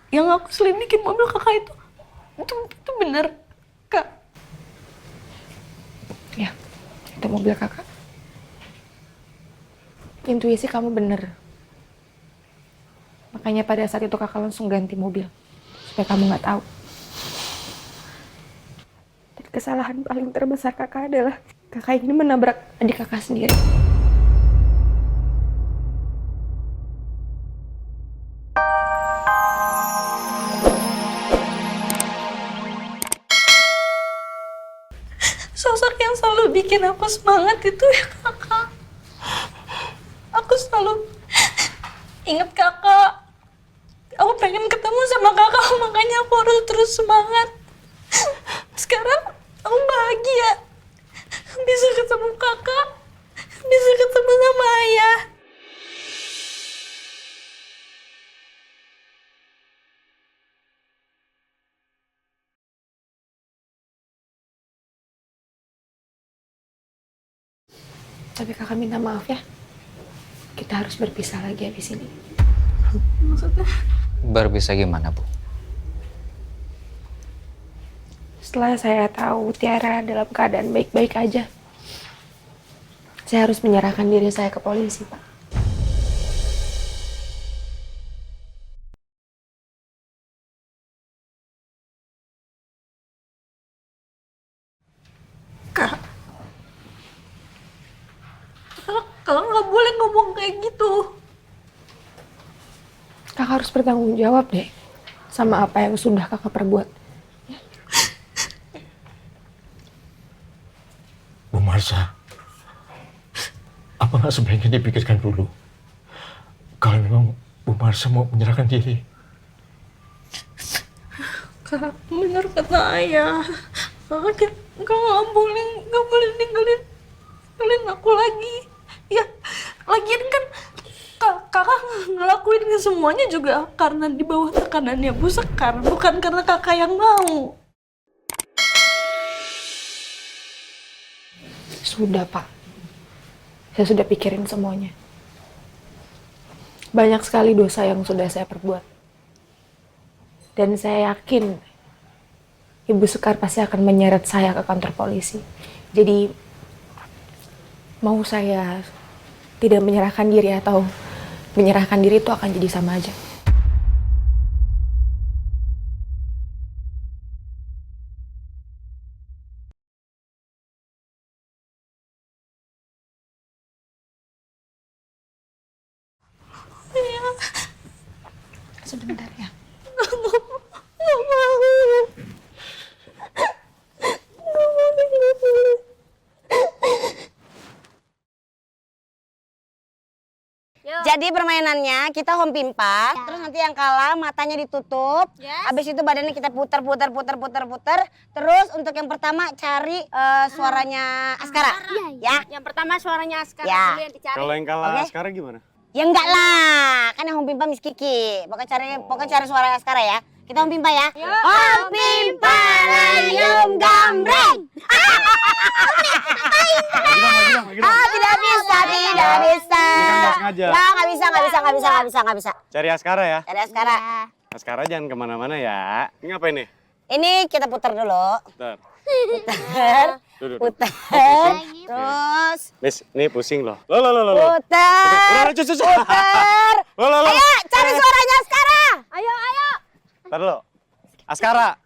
yang aku selidikin mobil kakak itu benar, Kak? Ya, itu mobil kakak. Intuisi kamu bener. Makanya pada saat itu kakak langsung ganti mobil. Supaya kamu nggak tahu. Dan kesalahan paling terbesar kakak adalah kakak ini menabrak adik kakak sendiri. Sosok yang selalu bikin aku semangat itu ya kakak. Aku selalu ingat kakak. Aku pengen ketemu sama kakak, makanya aku harus terus semangat. Sekarang aku bahagia. Bisa ketemu kakak, bisa ketemu sama ayah. Tapi kakak minta maaf ya. Kita harus berpisah lagi habis ini. Maksudnya? Berpisah gimana, Bu? Setelah saya tahu Tiara dalam keadaan baik-baik aja, saya harus menyerahkan diri saya ke polisi, Pak. Kak, kakak nggak boleh ngomong kayak gitu. Kakak harus bertanggung jawab deh sama apa yang sudah kakak perbuat. Bu Marsha, apa nggak sebaiknya dipikirkan dulu? Kalau memang Bu Marsha mau menyerahkan diri. Kak, benar kata ayah. Kakak nggak boleh ninggalin aku lagi. Ya, lagian kan kakak ngelakuin semuanya juga karena di bawah tekanannya Bu Sekar, bukan karena kakak yang mau. Sudah, Pak. Saya sudah pikirin semuanya. Banyak sekali dosa yang sudah saya perbuat. Dan saya yakin Ibu Sekar pasti akan menyeret saya ke kantor polisi. Jadi, mau saya tidak menyerahkan diri atau menyerahkan diri itu akan jadi sama aja. Sebentar ya. Nggak mau. Jadi permainannya kita home pimpa, terus nanti yang kalah matanya ditutup, habis itu badannya kita putar. Terus untuk yang pertama cari suaranya Askara, ya. Yang pertama suaranya Askara Ya. dulu yang dicari. Kalau yang kalah Oke. sekarang gimana? Ya enggak lah, kan yang home pimpa Miss Kiki. Pokoknya cari suara Askara ya. Kita home pimpa ya. Home pimpa layum gambreng. Tidak bisa. Ini kan nggak sengaja. Nggak bisa. Cari Askara ya. Cari Askara. Askara jangan kemana-mana ya. Ini ngapain nih? Ini kita putar dulu. Bentar. Duduk. Putar. Terus. Miss, ini pusing loh. Loh. Putar. Udah, cus. Putar. Loh. Ayo, cari suaranya Askara. Ayo. Ntar dulu. Askara.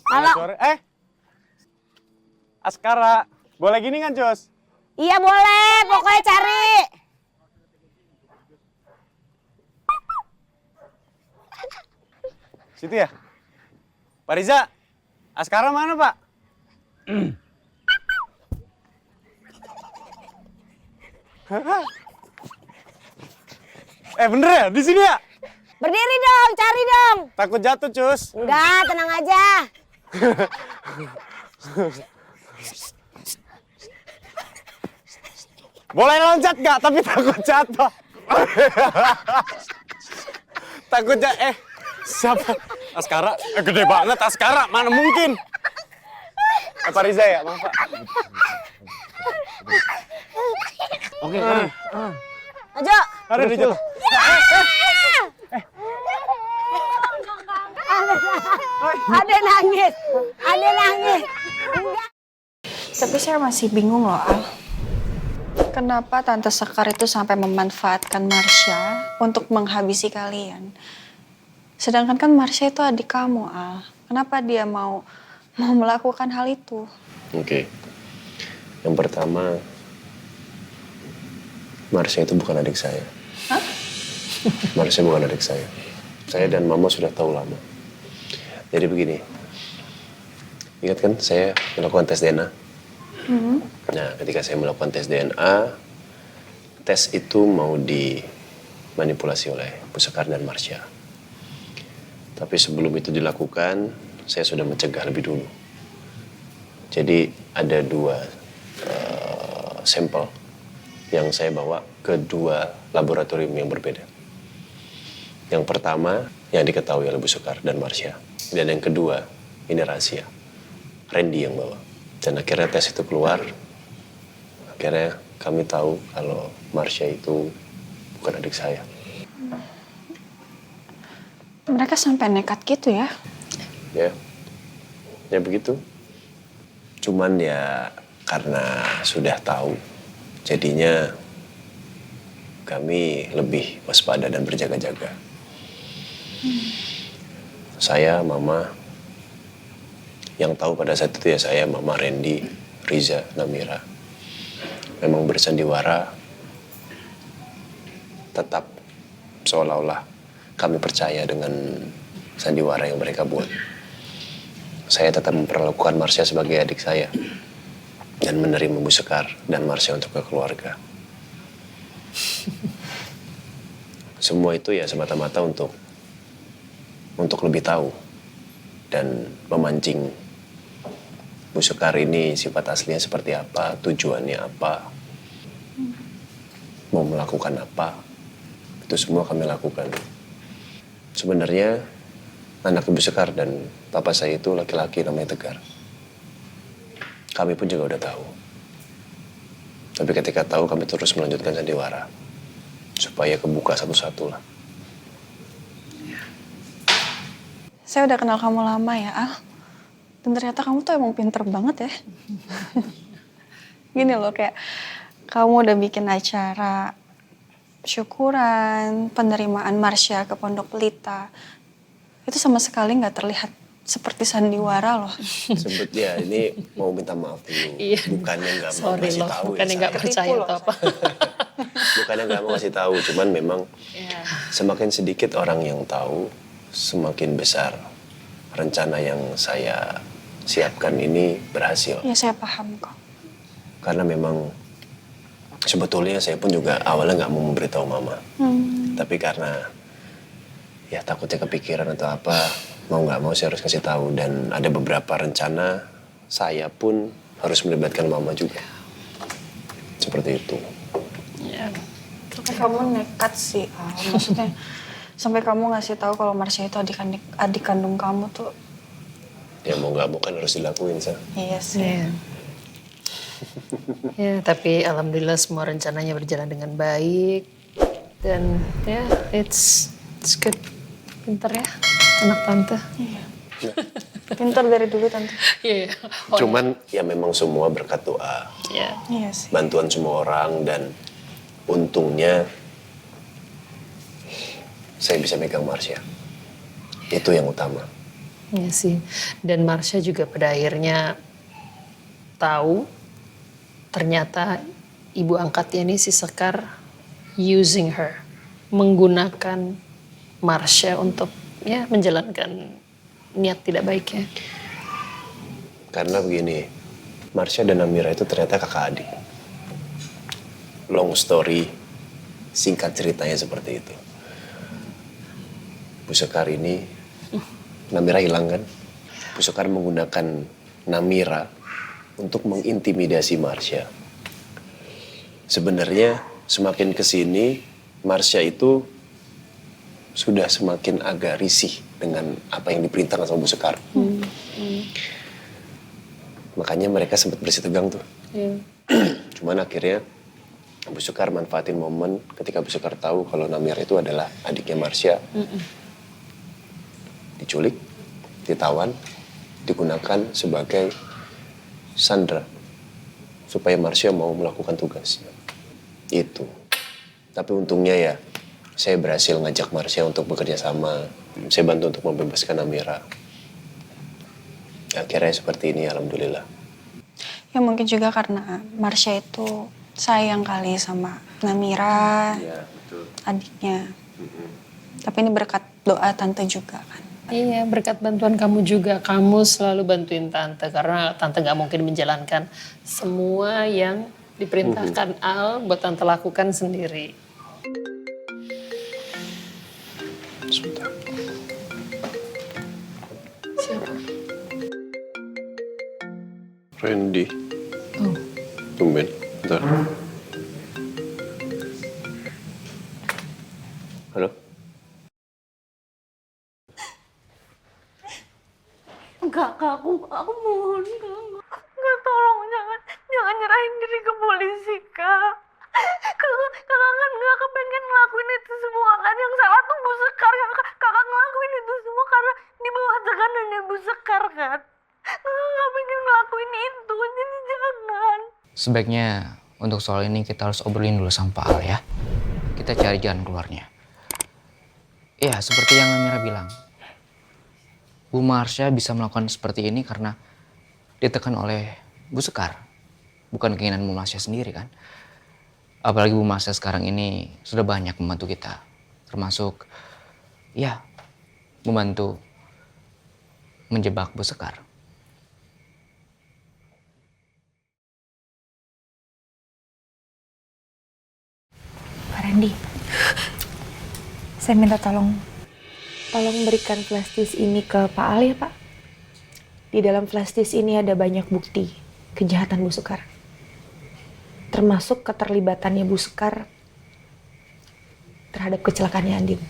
Mana Halo. suara? Askara. Boleh gini kan, Cus? Iya boleh, pokoknya cari. Situ ya? Pak Riza, Askara mana, Pak? Bener ya? Di sini ya? Berdiri dong, cari dong. Takut jatuh, Cus. Enggak, tenang aja. Boleh loncat nggak? Tapi takut jatuh. Takut jatuh. Siapa? Askara? Gede banget Askara. Mana mungkin? Pak Riza ya? Maaf, Pak. Oke, Ajo. ada di jatuh. Ade nangis. Ade nangis. Enggak. Tapi saya masih bingung loh, Al. Kenapa Tante Sekar itu sampai memanfaatkan Marsha untuk menghabisi kalian? Sedangkan kan Marsha itu adik kamu, Al. Kenapa dia mau melakukan hal itu? Oke. Yang pertama, Marsha itu bukan adik saya. Hah? Marsha bukan adik saya. Saya dan Mama sudah tahu lama. Jadi begini, ingat kan saya melakukan tes DNA? Nah, ketika saya melakukan tes DNA, tes itu mau dimanipulasi oleh Bu Sekar dan Marsha. Tapi sebelum itu dilakukan, saya sudah mencegah lebih dulu. Jadi ada 2 sampel yang saya bawa ke 2 laboratorium yang berbeda. Yang pertama yang diketahui oleh Bu Sekar dan Marsha. Dan yang kedua, ini rahasia. Randy yang bawa. Dan akhirnya tes itu keluar. Akhirnya kami tahu kalau Marsha itu bukan adik saya. Mereka sampai nekat gitu ya? Ya begitu. Cuman ya karena sudah tahu, jadinya kami lebih waspada dan berjaga-jaga. Saya, Mama, yang tahu pada saat itu ya saya, Mama, Randy, Riza, Namira. Memang bersandiwara, tetap seolah-olah kami percaya dengan sandiwara yang mereka buat. Saya tetap memperlakukan Marsha sebagai adik saya dan menerima Bu Sekar dan Marsha untuk ke keluarga. Semua itu ya semata-mata untuk lebih tahu dan memancing Bu Sekar ini sifat aslinya seperti apa, tujuannya apa, mau melakukan apa, itu semua kami lakukan. Sebenarnya anak Ibu Sekar dan papa saya itu laki-laki namanya Tegar. Kami pun juga udah tahu. Tapi ketika tahu kami terus melanjutkan sandiwara supaya kebuka satu-satu lah. Saya udah kenal kamu lama ya, Al. Dan ternyata kamu tuh emang pinter banget ya. Gini loh, kayak kamu udah bikin acara syukuran, penerimaan Marsha ke Pondok Pelita. Itu sama sekali nggak terlihat seperti sandiwara loh. Sebetulnya ini mau minta maaf dulu. Iya. Bukannya nggak mau Sorry ngasih loh, tahu bukannya ya nggak saya. percaya atau apa. Bukannya nggak mau ngasih tahu, cuman memang semakin sedikit orang yang tahu, semakin besar rencana yang saya siapkan ini berhasil. Ya saya paham kok. Karena memang sebetulnya saya pun juga awalnya nggak mau memberitahu Mama. Tapi karena ya takutnya kepikiran atau apa, mau nggak mau saya harus kasih tahu. Dan ada beberapa rencana saya pun harus melibatkan Mama juga. Seperti itu. Ya. Tapi kamu nekat sih, Al. Maksudnya sampai kamu ngasih tahu kalau Marsha itu adik kandung kamu tuh. Ya mau nggak mau kan harus dilakuin, Sa. Iya sih. Iya. Ya, tapi alhamdulillah semua rencananya berjalan dengan baik. Dan ya, it's good. Pinter ya, anak tante. Iya. Pinter dari dulu tante. Iya. Cuman ya memang semua berkat doa. Ya. Iya sih. Bantuan semua orang dan untungnya saya bisa megang Marsha. Itu yang utama. Iya sih. Dan Marsha juga pada akhirnya tahu ternyata ibu angkatnya ini si Sekar using her, menggunakan Marsha untuk ya menjalankan niat tidak baiknya. Karena begini, Marsha dan Namira itu ternyata kakak adik. Long story, singkat ceritanya seperti itu. Bu Sekar ini, Namira hilang kan? Bu Sekar menggunakan Namira untuk mengintimidasi Marsha. Sebenarnya semakin kesini, Marsha itu sudah semakin agak risih dengan apa yang diperintahkan sama Bu Sekar. Makanya mereka sempat bersih tegang tuh. Cuman akhirnya Bu Sekar manfaatin momen ketika Bu Sekar tahu kalau Namira itu adalah adiknya Marsha. Diculik, ditawan, digunakan sebagai sandera supaya Marsha mau melakukan tugasnya. Itu. Tapi untungnya ya, saya berhasil ngajak Marsha untuk bekerja sama. Saya bantu untuk membebaskan Amira. Akhirnya seperti ini, alhamdulillah. Ya mungkin juga karena Marsha itu sayang kali sama Namira, Iya, betul. adiknya. Tapi ini berkat doa tante juga kan. Iya, berkat bantuan kamu juga. Kamu selalu bantuin tante karena tante nggak mungkin menjalankan semua yang diperintahkan Al buat tante lakukan sendiri. Sebentar. Siapa? Randy. Oh. Tumben. Bentar. Halo? Kak, aku mohon, Kak, tolong jangan nyerahin diri ke polisi, Kak. Kakak kan nggak kepengen ngelakuin itu semua kan, yang salah tuh Bu Sekar. Kakak ngelakuin itu semua karena di bawah tekanannya Bu Sekar kan. Kakak nggak pengen ngelakuin itu, jadi jangan. Sebaiknya untuk soal ini kita harus obrolin dulu sama Pak Al ya. Kita cari jalan keluarnya. Ya, seperti yang Amira bilang. Bu Marsha bisa melakukan seperti ini karena ditekan oleh Bu Sekar. Bukan keinginan Bu Marsha sendiri kan. Apalagi Bu Marsha sekarang ini sudah banyak membantu kita. Termasuk, ya, membantu menjebak Bu Sekar. Pak Randy, saya minta tolong berikan flash disk ini ke Pak Al ya Pak. Di dalam flash disk ini ada banyak bukti kejahatan Bu Sekar. Termasuk keterlibatannya Bu Sekar terhadap kecelakaannya Andin.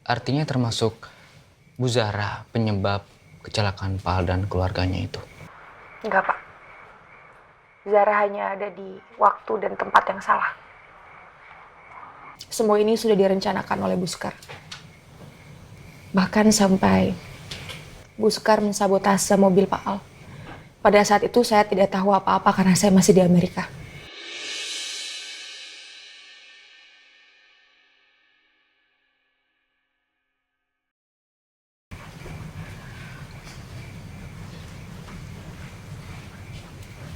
Artinya termasuk Bu Zahra penyebab kecelakaan Pak Al dan keluarganya itu. Enggak Pak. Zara hanya ada di waktu dan tempat yang salah. Semua ini sudah direncanakan oleh Bu Sekar. Bahkan sampai Bu Sekar mensabotase mobil Pak Al. Pada saat itu saya tidak tahu apa-apa karena saya masih di Amerika.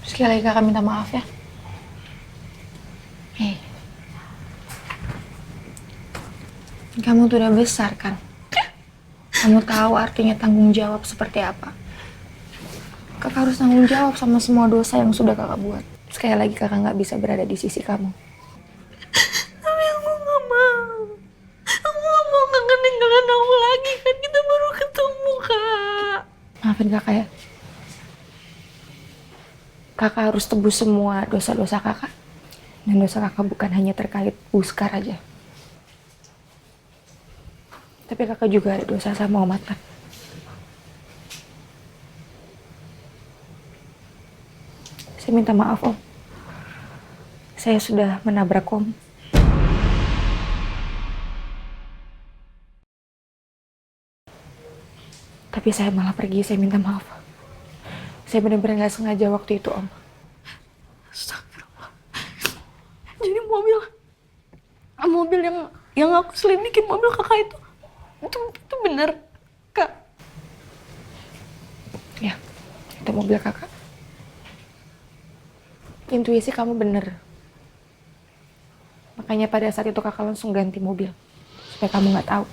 Sekali lagi kakak minta maaf ya. Hei, kamu tuh udah besar kan? Kamu tahu artinya tanggung jawab seperti apa? Kakak harus tanggung jawab sama semua dosa yang sudah kakak buat. Sekali lagi kakak nggak bisa berada di sisi kamu. Tapi aku nggak mau. Aku nggak mau kakak ninggalin aku lagi kan, kita baru ketemu, Kak. Maafin kakak ya. Kakak harus tebus semua dosa-dosa kakak. Dan dosa kakak bukan hanya terkait Bu Sekar aja. Tapi kakak juga ada dosa sama Om Adnan. Saya minta maaf Om. Saya sudah menabrak Om. Tapi saya malah pergi, saya minta maaf. Saya benar-benar gak sengaja waktu itu, Om. Astagfirullah. Jadi mobil yang aku selidikin, mobil kakak itu benar, Kak? Ya, itu mobil kakak. Intuisi kamu bener. Makanya pada saat itu kakak langsung ganti mobil. Supaya kamu gak tahu.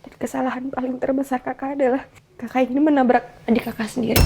Dan kesalahan paling terbesar kakak adalah kakak ini menabrak adik kakak sendiri.